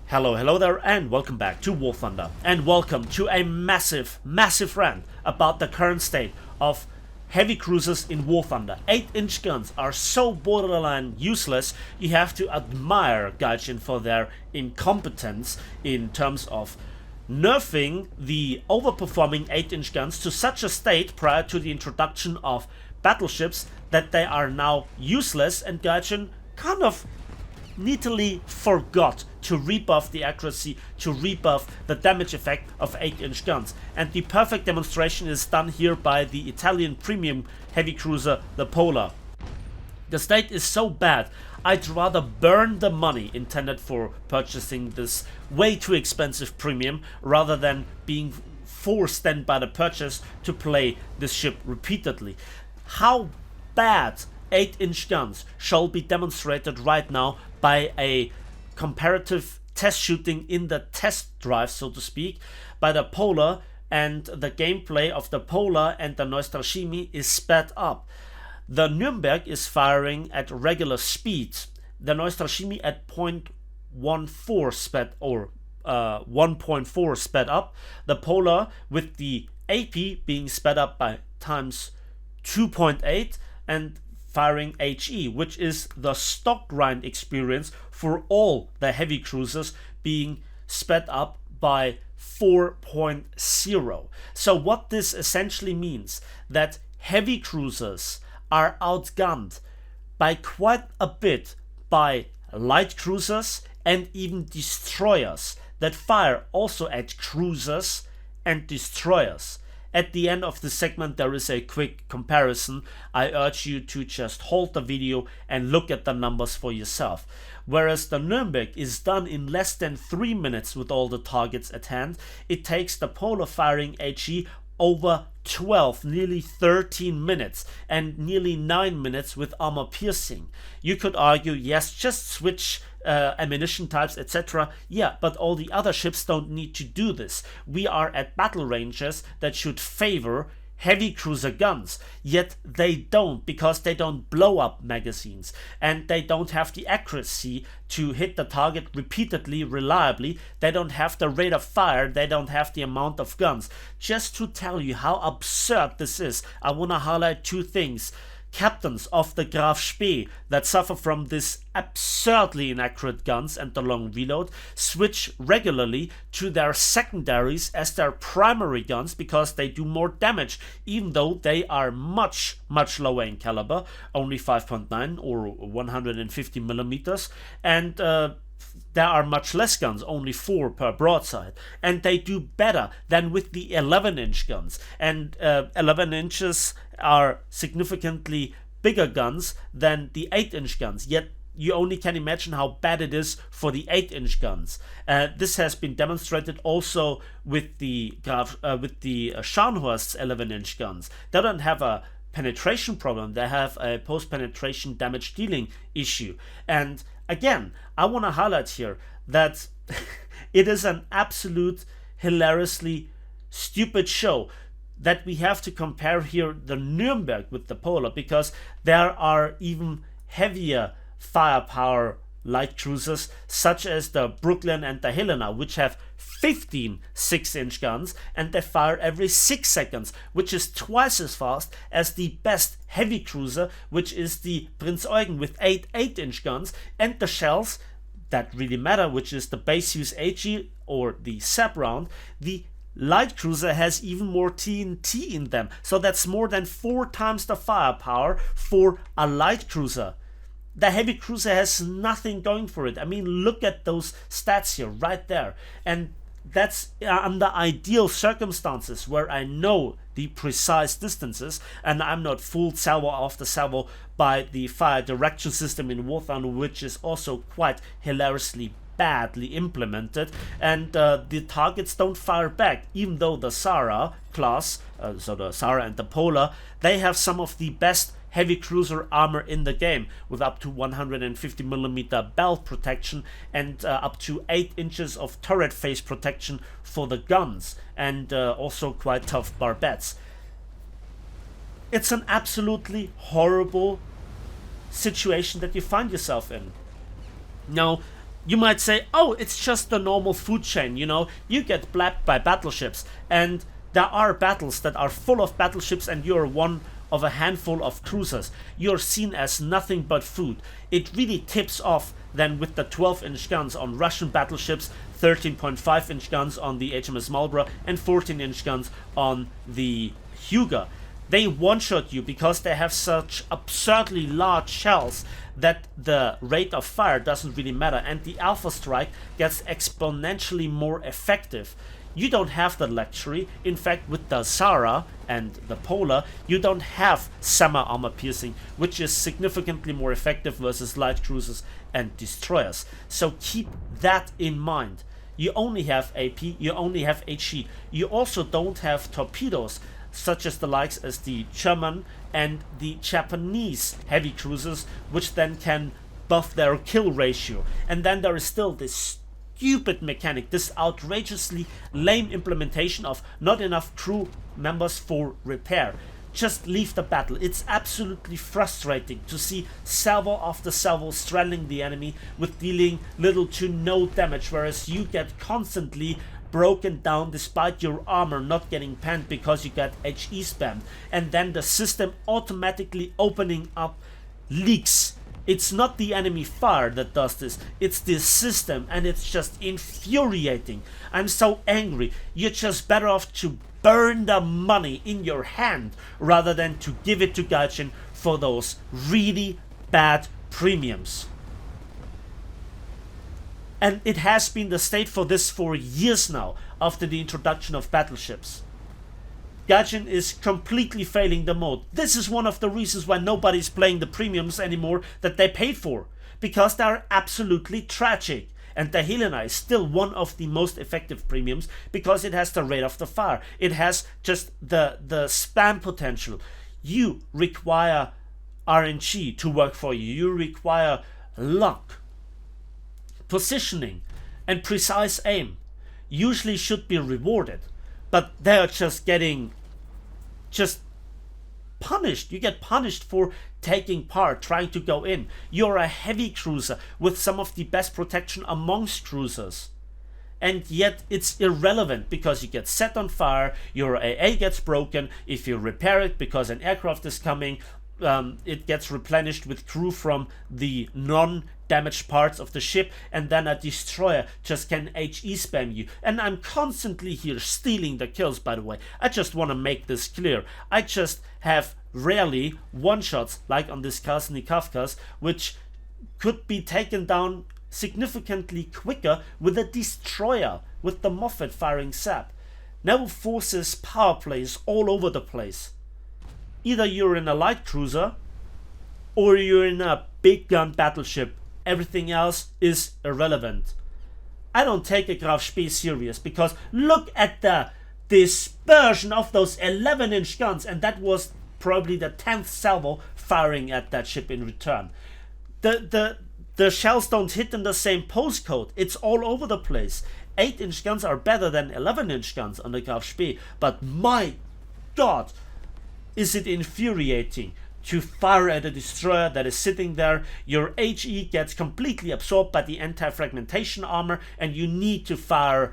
Hello there, and welcome back to War Thunder, and welcome to a massive rant about the current state of heavy cruisers in War Thunder. 8-inch guns are so borderline useless, you have to admire Gaijin for their incompetence in terms of nerfing the overperforming 8-inch guns to such a state prior to the introduction of battleships that they are now useless, and Gaijin kind of neatly forgot to rebuff the accuracy, to rebuff the damage effect of 8-inch guns. And the perfect demonstration is done here by the Italian premium heavy cruiser, the Polar. The state is so bad, I'd rather burn the money intended for purchasing this way too expensive premium rather than being forced then by the purchase to play this ship repeatedly. How bad 8-inch guns shall be demonstrated right now by a comparative test shooting in the test drive, so to speak, by the Polar, and the gameplay of the Polar and the Neustrashimi is sped up. The Nürnberg is firing at regular speed, the Neustrashimi at 0.14 sped or 1.4 sped up, the Polar with the AP being sped up by times 2.8 and firing HE, which is the stock grind experience for all the heavy cruisers, being sped up by 4.0. So what this essentially means, that heavy cruisers are outgunned by quite a bit by light cruisers and even destroyers that fire also at cruisers and destroyers. At the end of the segment there is a quick comparison. I urge you to just hold the video and look at the numbers for yourself. Whereas the Nürnberg is done in less than 3 minutes with all the targets at hand, it takes the Polar firing HE over 12, nearly 13 minutes, and nearly 9 minutes with armor piercing. You could argue, yes, just switch ammunition types, etc. Yeah, but all the other ships don't need to do this. We are at battle ranges that should favor heavy cruiser guns, yet they don't, because they don't blow up magazines and they don't have the accuracy to hit the target repeatedly, reliably. They don't have the rate of fire, they don't have the amount of guns. Just to tell you how absurd this is, I want to highlight two things. Captains of the Graf Spee that suffer from this absurdly inaccurate guns and the long reload switch regularly to their secondaries as their primary guns because they do more damage, even though they are much lower in caliber, only 5.9 or 150 millimeters, and there are much less guns, only 4 per broadside, and they do better than with the 11-inch guns, and 11 inches are significantly bigger guns than the 8-inch guns, yet you only can imagine how bad it is for the 8-inch guns. This has been demonstrated also with the Scharnhorst's 11-inch guns. They don't have a penetration problem, they have a post-penetration damage dealing issue. And again, I want to highlight here that it is an absolute hilariously stupid show that we have to compare here the Nürnberg with the Polar, because there are even heavier firepower light cruisers such as the Brooklyn and the Helena, which have 15 6-inch guns and they fire every 6 seconds, which is twice as fast as the best heavy cruiser, which is the Prinz Eugen with 8 8-inch guns, and the shells that really matter, which is the base use HE or the SAP round. The light cruiser has even more TNT in them, so that's more than 4 times the firepower for a light cruiser. The heavy cruiser has nothing going for it. I mean, look at those stats here, right there. And that's under ideal circumstances where I know the precise distances and I'm not fooled salvo after salvo by the fire direction system in War Thunder, which is also quite hilariously badly implemented, and the targets don't fire back, even though the Sarah class, so the Sarah and the Polar, they have some of the best heavy cruiser armor in the game, with up to 150mm belt protection and up to 8 inches of turret face protection for the guns, and also quite tough barbettes. It's an absolutely horrible situation that you find yourself in. Now, You might say, oh, it's just the normal food chain, you get blapped by battleships, and there are battles that are full of battleships and you're one of a handful of cruisers. You're seen as nothing but food. It really tips off then with the 12-inch guns on Russian battleships, 13.5-inch guns on the HMS Marlborough, and 14-inch guns on the Hugo. They one-shot you because they have such absurdly large shells that the rate of fire doesn't really matter, and the Alpha Strike gets exponentially more effective. You don't have the luxury. In fact, with the Zara and the Polar, you don't have semi-armor piercing, which is significantly more effective versus light cruisers and destroyers. So keep that in mind. You only have AP, you only have HE. You also don't have torpedoes, such as the likes as the German and the Japanese heavy cruisers, which then can buff their kill ratio. And then there is still this stupid mechanic, this outrageously lame implementation of not enough crew members for repair. Just leave the battle. It's absolutely frustrating to see salvo after salvo straddling the enemy with dealing little to no damage, whereas you get constantly broken down despite your armor not getting panned because you got HE spammed, and then the system automatically opening up leaks. It's not the enemy fire that does this, it's the system, and it's just infuriating. I'm so angry. You're just better off to burn the money in your hand rather than to give it to Gaijin for those really bad premiums. And it has been the state for this for years now, after the introduction of battleships. Gaijin is completely failing the mode. This is one of the reasons why nobody's playing the premiums anymore that they paid for, because they are absolutely tragic. And the Helena is still one of the most effective premiums because it has the rate of the fire. It has just the spam potential. You require RNG to work for you. You require luck, positioning, and precise aim. Usually should be rewarded, but they're just getting punished. You get punished for taking part, trying to go in. You're a heavy cruiser with some of the best protection amongst cruisers, and yet it's irrelevant because you get set on fire, your AA gets broken. If you repair it because an aircraft is coming, it gets replenished with crew from the non-damaged parts of the ship, and then a destroyer just can HE spam you. And I'm constantly here stealing the kills, by the way. I just want to make this clear. I just have rarely one-shots like on this Krasny Kafkas, which could be taken down significantly quicker with a destroyer, with the Moffat firing sap. Naval Forces power plays all over the place. Either you're in a light cruiser or you're in a big gun battleship. Everything else is irrelevant. I don't take a Graf Spee serious because look at the dispersion of those 11-inch guns, and that was probably the 10th salvo firing at that ship in return. The shells don't hit in the same postcode. It's all over the place. 8-inch guns are better than 11-inch guns on the Graf Spee, but my God, is it infuriating to fire at a destroyer that is sitting there. Your HE gets completely absorbed by the anti-fragmentation armor, and you need to fire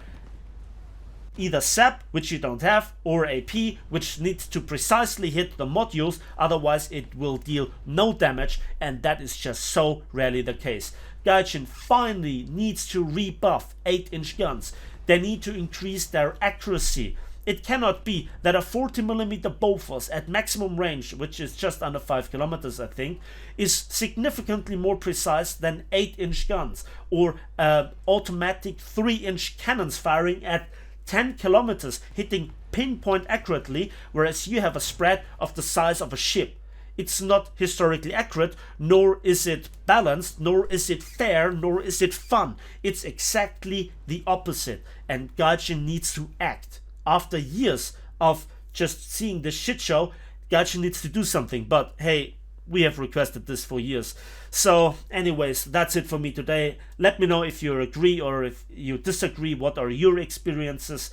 either SAP, which you don't have, or AP, which needs to precisely hit the modules, otherwise it will deal no damage, and that is just so rarely the case. Gaijin finally needs to rebuff 8-inch guns. They need to increase their accuracy. It cannot be that a 40mm Bofors at maximum range, which is just under 5 kilometers I think, is significantly more precise than 8-inch guns, or automatic 3-inch cannons firing at 10 kilometers hitting pinpoint accurately, whereas you have a spread of the size of a ship. It's not historically accurate, nor is it balanced, nor is it fair, nor is it fun. It's exactly the opposite, and Gaijin needs to act. After years of just seeing this shit show, Gaijin needs to do something, but hey, we have requested this for years. So anyways, that's it for me today. Let me know if you agree or if you disagree. What are your experiences?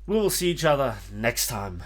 We will see each other next time.